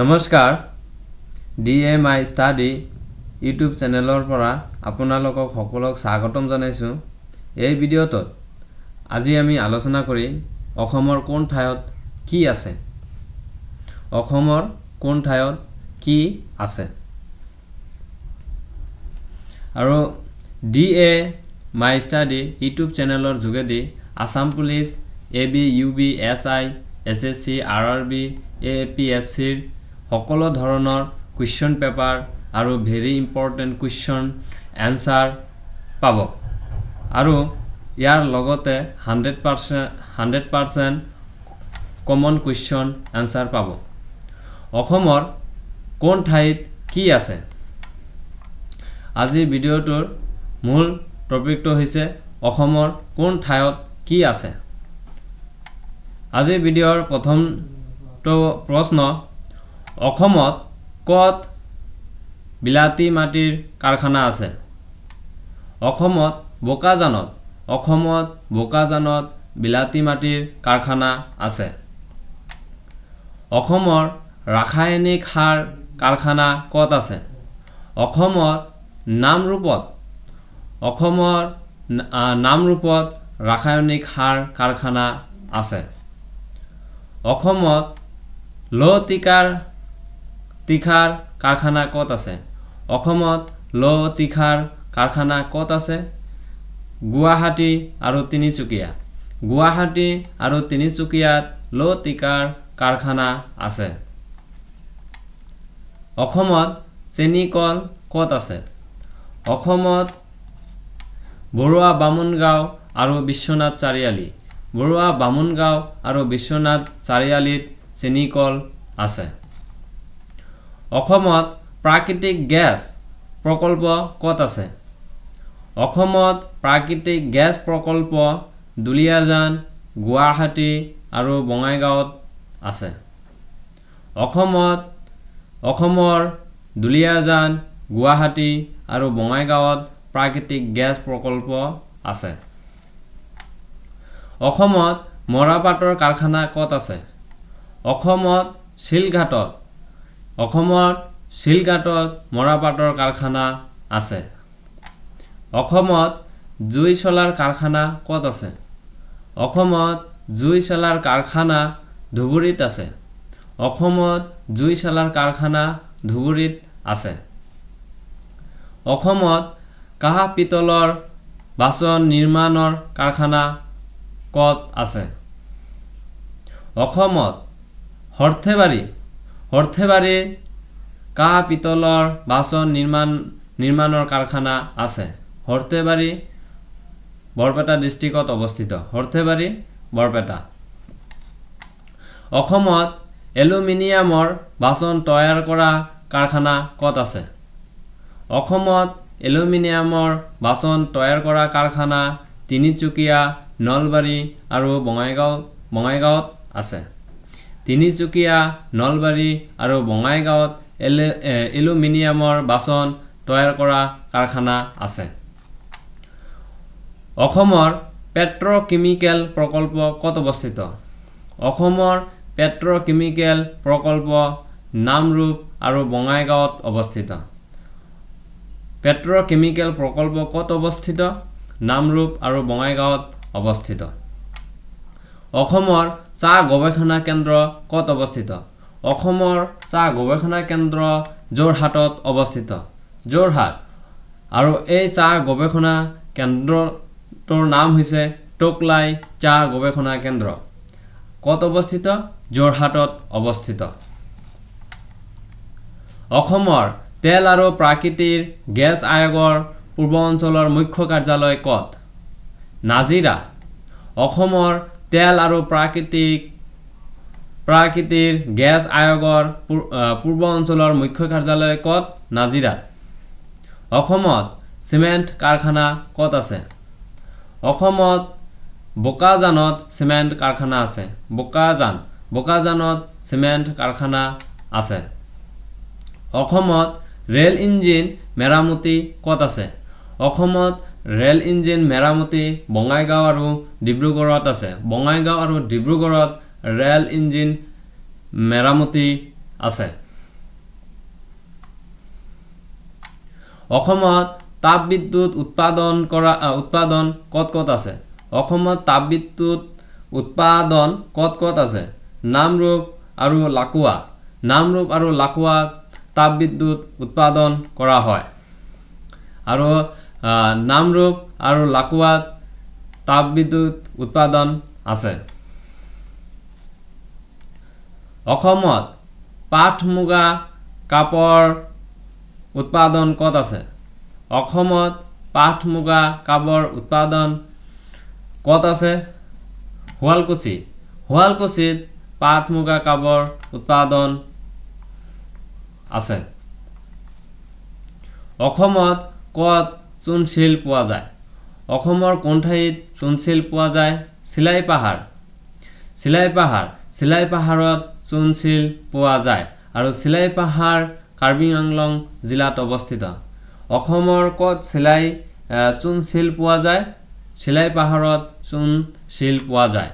নমস্কাৰ DMI Study YouTube চেনেলৰ পৰা আপোনালোকক সকলোক স্বাগতম জনাইছো এই ভিডিঅ'ত আজি আমি আলোচনা কৰিম অসমৰ কোন ঠাইত কি আছে অসমৰ কোন ঠাইত কি আছে আৰু DMI Study ইউটিউব চেনেলৰ যোগেদি Assam police AB UB SI SSC RRB APSC সকলো ধৰণৰ কুৱেশ্যন পেপাৰ আৰু ভেৰি ইম্পৰ্টেন্ট কুৱেশ্যন আনসাৰ পাব আৰু ইয়াৰ লগতে 100% কমন কুৱেশ্যন আনসাৰ পাব অসমৰ কোন ঠাইত কি আছে আজি ভিডিঅ'টোৰ মূল টপিকটো হৈছে অসমৰ কোন ঠাইত কি আছে আজি ভিডিঅ'ৰ প্ৰথমটো প্ৰশ্ন অসমত কত বিলাতী মাটিৰ কাৰখানা আছে অসমত বোকাজানত বিলাতী মাটিৰ কাৰখানা আছে অসমৰ ৰাসায়নিক সাৰ কাৰখানা কত আছে অসমৰ নামৰূপত ৰাসায়নিক সাৰ কাৰখানা আছে অসমত লৌহ তীখাৰ কাৰখানা কত আছে অসমত লৌহ তীখাৰ কাৰখানা কত আছে গুৱাহাটী আৰু তিনিচুকীয়াত লৌহ তীখাৰ কাৰখানা আছে অসমত চেনিকল কত আছে অসমত বৰুৱা বামুণগাঁও আৰু বিশ্বনাথ চাৰিআলিত চেনিকল আছে অসমত প্ৰাকৃতিক গেছ প্ৰকল্প কত আছে অসমত প্ৰাকৃতিক গেছ প্ৰকল্প দুলিয়াজান গুৱাহাটী আৰু বঙাইগাঁৱত আছে অসমৰ দুলিয়াজান গুৱাহাটী আৰু বঙাইগাঁৱত প্ৰাকৃতিক গেছ প্ৰকল্প আছে অসমত মৰাপাটৰ কাৰখানা কত আছে অসমত শিলঘাটত মৰাপাটৰ কাৰখানা আছে অসমত জুই চলাৰ কাৰখানা কত আছে অসমত জুই চলাৰ কাৰখানা ধুবুৰীত আছে অসমত জুই চলাৰ কাৰখানা ধুবুৰীত আছে অসমত কাঁহ পিতলৰ বাচন নিৰ্মাণৰ কাৰখানা কত আছে অসমত সৰ্থেবাৰী কাঁহ পিতলৰ বাচন নিৰ্মাণৰ কাৰখানা আছে সৰ্থেবাৰী বৰপেটা ডিষ্ট্ৰিক্টত অৱস্থিত বৰপেটা অসমত এলুমিনিয়ামৰ বাচন তৈয়াৰ কৰা কাৰখানা কত আছে অসমত এলুমিনিয়ামৰ বাচন তৈয়াৰ কৰা কাৰখানা তিনিচুকীয়া নলবাৰী আৰু বঙাইগাঁৱত আছে তিনিচুকীয়া নলবাৰী আৰু বঙাইগাঁৱত এলুমিনিয়ামৰ বাচন তৈয়াৰ কৰা কাৰখানা আছে অসমৰ পেট্ৰ'কেমিকেল প্ৰকল্প কত অৱস্থিত অসমৰ পেট্ৰ'কেমিকেল প্ৰকল্প নামৰূপ আৰু বঙাইগাঁৱত অৱস্থিত পেট্ৰ'কেমিকেল প্ৰকল্প কত অৱস্থিত নামৰূপ আৰু বঙাইগাঁৱত অৱস্থিত অসমৰ চাহ গৱেষণা কেন্দ্ৰ কত অৱস্থিত অসমৰ চাহ গৱেষণা কেন্দ্ৰ যোৰহাটত অৱস্থিত আৰু এই চাহ গৱেষণা কেন্দ্ৰটোৰ নাম হৈছে টোকলাই চাহ গৱেষণা কেন্দ্ৰ কত অৱস্থিত যোৰহাটত অৱস্থিত অসমৰ তেল আৰু প্ৰাকৃতিক গেছ আয়োগৰ পূৰ্ব অঞ্চলৰ মুখ্য কাৰ্যালয় কত নাজিৰা অসমৰ তেল আৰু প্ৰাকৃতিক গেছ আয়োগৰ পূৰ্ব অঞ্চলৰ মুখ্য কাৰ্যালয় কত নাজিৰাত অসমত চিমেণ্ট কাৰখানা কত আছে অসমত বোকাজানত চিমেণ্ট কাৰখানা আছে বোকাজানত চিমেণ্ট কাৰখানা আছে অসমত ৰেল ইঞ্জিন মেৰামতি কত আছে অসমত ৰেল ইঞ্জিন মেৰামতি বঙাইগাঁও আৰু ডিব্ৰুগড়ত আছে বঙাইগাঁও আৰু ডিব্ৰুগড়ত ৰেল ইঞ্জিন মেৰামতি আছে। অসমত তাপবিদ্যুৎ উৎপাদন ক'ত আছে অসমত তাপবিদ্যুৎ উৎপাদন ক'ত আছে নামৰূপ আৰু লাকুৱাত তাপবিদ্যুৎ উৎপাদন কৰা হয় আৰু নামৰূপ আৰু লাকুৱাত তাপবিদ্যুৎ উৎপাদন আছে অসমত পাট মুগা কাপড় উৎপাদন ক'ত আছে অসমত পাট মুগা কাপড় উৎপাদন ক'ত আছে শুৱালকুছিত পাট মুগা কাপড় উৎপাদন আছে অসমত ক'ত চূণশিল পোৱা যায় অসমৰ কোন ঠাইত চূণশিল পোৱা যায় চিলাই পাহাৰত চূণশিল পোৱা যায় আৰু চিলাই পাহাৰ কাৰ্বি আংলং জিলাত অৱস্থিত অসমৰ ক'ত চূণশিল পোৱা যায় চিলাই পাহাৰত চূণশিল পোৱা যায়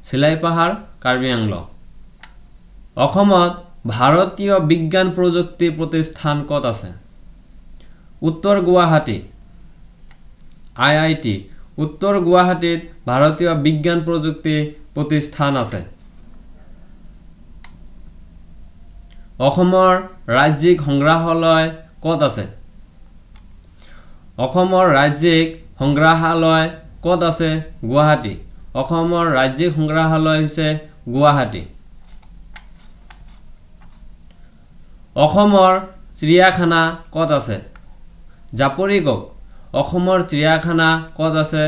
চিলাই পাহাৰ কাৰ্বি আংলং অসমত ভাৰতীয় বিজ্ঞান প্ৰযুক্তি প্ৰতিষ্ঠান ক'ত আছে উত্তৰ গুৱাহাটী IIT উত্তৰ গুৱাহাটীত ভাৰতীয় বিজ্ঞান প্ৰযুক্তি প্ৰতিষ্ঠান আছে অসমৰ ৰাজ্যিক সংগ্ৰহালয় ক'ত আছে অসমৰ ৰাজ্যিক সংগ্ৰহালয় ক'ত আছে গুৱাহাটী অসমৰ ৰাজ্যিক সংগ্ৰহালয় হৈছে গুৱাহাটী অসমৰ চিৰিয়াখানা ক'ত আছে জাপৰিগোগ অসমৰ চিৰিয়াখানা ক'ত আছে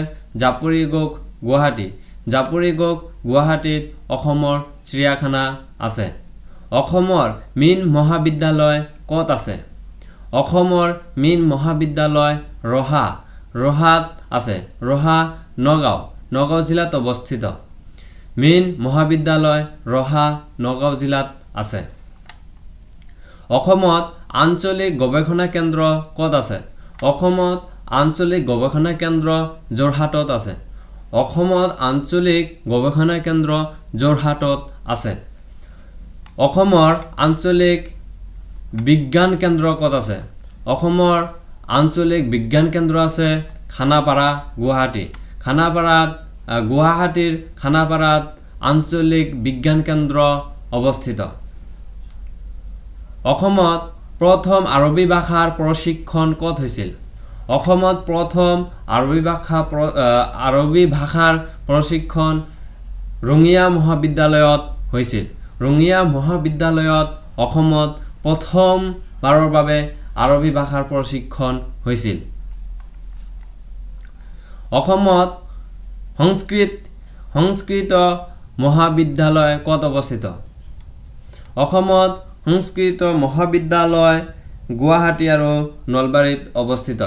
জাপৰিগোগ গুৱাহাটীত অসমৰ চিৰিয়াখানা আছে অসমৰ মীন মহাবিদ্যালয় ক'ত আছে অসমৰ মীন মহাবিদ্যালয় ৰহাত আছে নগাঁও জিলাত অৱস্থিত মীন মহাবিদ্যালয় নগাঁও জিলাত আছে অসমত আঞ্চলিক গৱেষণা কেন্দ্ৰ ক'ত আছে অসমত আঞ্চলিক গৱেষণা কেন্দ্ৰ যোৰহাটত আছে অসমত আঞ্চলিক গৱেষণা কেন্দ্ৰ যোৰহাটত আছে অসমৰ আঞ্চলিক বিজ্ঞান কেন্দ্ৰ ক'ত আছে অসমৰ আঞ্চলিক বিজ্ঞান কেন্দ্ৰ আছে গুৱাহাটীৰ খানাপাৰাত আঞ্চলিক বিজ্ঞান কেন্দ্ৰ অৱস্থিত অসমত প্ৰথম আৰবী ভাষাৰ প্ৰশিক্ষণ ক'ত হৈছিল অসমত প্ৰথম আৰবী ভাষাৰ প্ৰশিক্ষণ ৰঙিয়া মহাবিদ্যালয়ত হৈছিল অসমত প্ৰথমবাৰৰ বাবে আৰবী ভাষাৰ প্ৰশিক্ষণ হৈছিল অসমত সংস্কৃত মহাবিদ্যালয় ক'ত অৱস্থিত অসমত সংস্কৃত মহাবিদ্যালয় গুৱাহাটী আৰু নলবাৰীত অৱস্থিত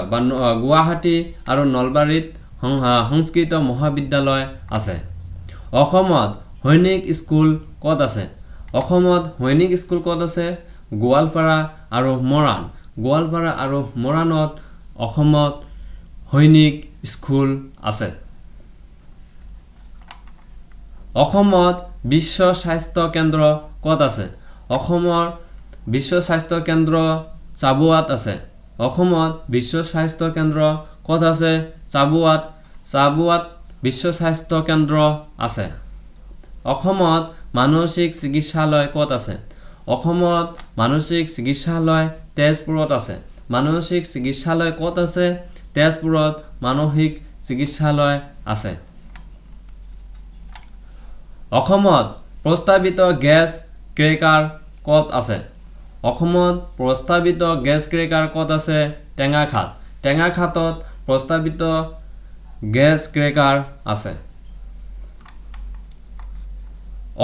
গুৱাহাটী আৰু নলবাৰীত সংস্কৃত মহাবিদ্যালয় আছে অসমত সৈনিক স্কুল ক'ত আছে গোৱালপাৰা আৰু মৰাণত অসমত সৈনিক স্কুল আছে অসমত বিশ্ব স্বাস্থ্য কেন্দ্ৰ ক'ত আছে অসমৰ বিশ্ব স্বাস্থ্য কেন্দ্ৰ চাবুৱাত আছে অসমত বিশ্ব স্বাস্থ্য কেন্দ্ৰ ক'ত আছে চাবুৱাত বিশ্ব স্বাস্থ্য কেন্দ্ৰ আছে অসমত মানসিক চিকিৎসালয় ক'ত আছে অসমত মানসিক চিকিৎসালয় তেজপুৰত আছে মানসিক চিকিৎসালয় ক'ত আছে তেজপুৰত মানসিক চিকিৎসালয় আছে অসমত প্ৰস্তাৱিত গেছ ক্ৰেকাৰ ক'ত আছে অসমত প্ৰস্তাৱিত গেছ ক্ৰেকাৰ ক'ত আছে টেঙাখাতত প্ৰস্তাৱিত গেছ ক্ৰেকাৰ আছে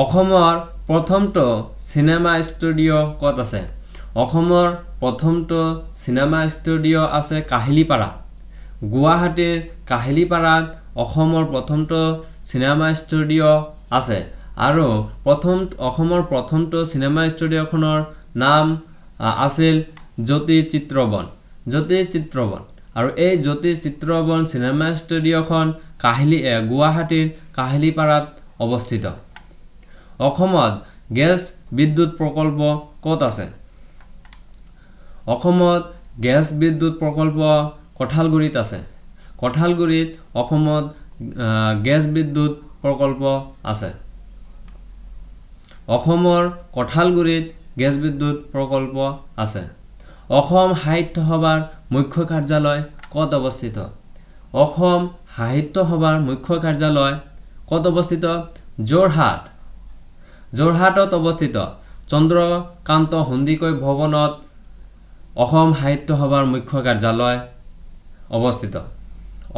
অসমৰ প্ৰথমটো সিনেমা ষ্টুডিঅ' ক'ত আছে অসমৰ প্ৰথমটো সিনেমা ষ্টুডিঅ' আছে কাহিলীপাৰা গুৱাহাটীৰ কাহিলীপাৰাত অসমৰ প্ৰথমটো সিনেমা ষ্টুডিঅ' আছে আৰু অসমৰ প্ৰথমটো সিনেমা ষ্টুডিঅ'খনৰ নাম আছিল জ্যোতি চিত্ৰবন আৰু এই জ্যোতি চিত্ৰবন সিনেমা ষ্টুডিঅ'খন গুৱাহাটীৰ কাহিলীপাৰাত অৱস্থিত অসমত গেছ বিদ্যুৎ প্ৰকল্প ক'ত আছে অসমত গেছ বিদ্যুৎ প্ৰকল্প কঠালগুৰিত আছে কঠালগুৰিত অসমত গেছ বিদ্যুৎ প্ৰকল্প আছে অসমৰ কঠালগুৰিত গেছ বিদ্যুৎ প্ৰকল্প আছে অসম সাহিত্য সভাৰ মুখ্য কাৰ্যালয় ক'ত অৱস্থিত অসম সাহিত্য সভাৰ মুখ্য কাৰ্যালয় ক'ত অৱস্থিত যোৰহাটত অৱস্থিত চন্দ্ৰকান্ত সন্দিকৈ ভৱনত অসম সাহিত্য সভাৰ মুখ্য কাৰ্যালয় অৱস্থিত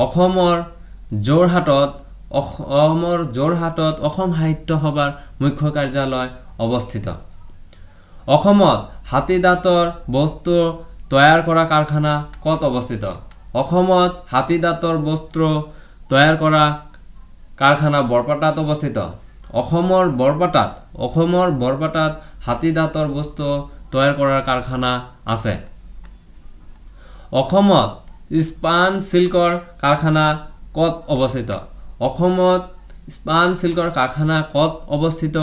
অসমৰ যোৰহাটত অসম সাহিত্য সভাৰ মুখ্য কাৰ্যালয় অৱস্থিত অসমত হাতী দাঁতৰ বস্তু তৈয়াৰ কৰা কাৰখানা ক'ত অৱস্থিত অসমত হাতী দাঁতৰ বস্তু তৈয়াৰ কৰা কাৰখানা বৰপেটাত অৱস্থিত অসমৰ বৰপেটাত হাতী দাঁতৰ বস্তু তৈয়াৰ কৰাৰ কাৰখানা আছে অসমত স্পান চিল্কৰ কাৰখানা ক'ত অৱস্থিত অসমত স্পান চিল্কৰ কাৰখানা ক'ত অৱস্থিত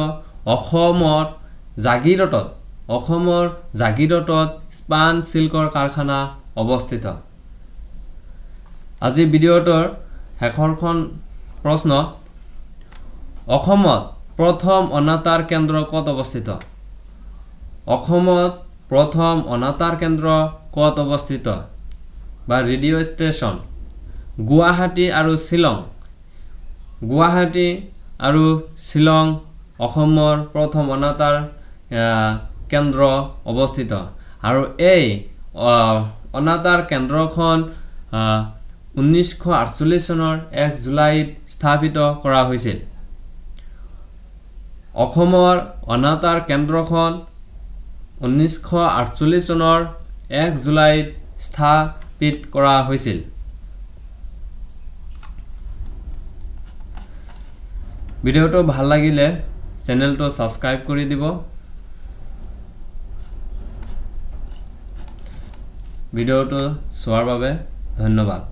অসমৰ জাগিৰতত স্পান চিল্কৰ কাৰখানা অৱস্থিত আজি ভিডিঅ'টোৰ শেষৰখন প্ৰশ্ন অসমত প্ৰথম অনাতাঁৰ কেন্দ্ৰ ক'ত অৱস্থিত অসমত প্ৰথম অনাতাঁৰ কেন্দ্ৰ ক'ত অৱস্থিত বা ৰেডিঅ' ষ্টেচন গুৱাহাটী আৰু শ্বিলং অসমৰ প্ৰথম অনাতাঁৰ কেন্দ্ৰ অৱস্থিত আৰু এই অনাতাঁৰ কেন্দ্ৰখন 1948 চনৰ 1 জুলাইত স্থাপিত কৰা হৈছিল অসমৰ অনাতাঁৰ কেন্দ্ৰখন 1948 চনৰ 1 জুলাইত স্থাপিত কৰা হৈছিল ভিডিঅ'টো ভাল লাগিলে চেনেলটো সাবস্ক্ৰাইব কৰি দিব ভিডিঅ'টো চোৱাৰ বাবে ধন্যবাদ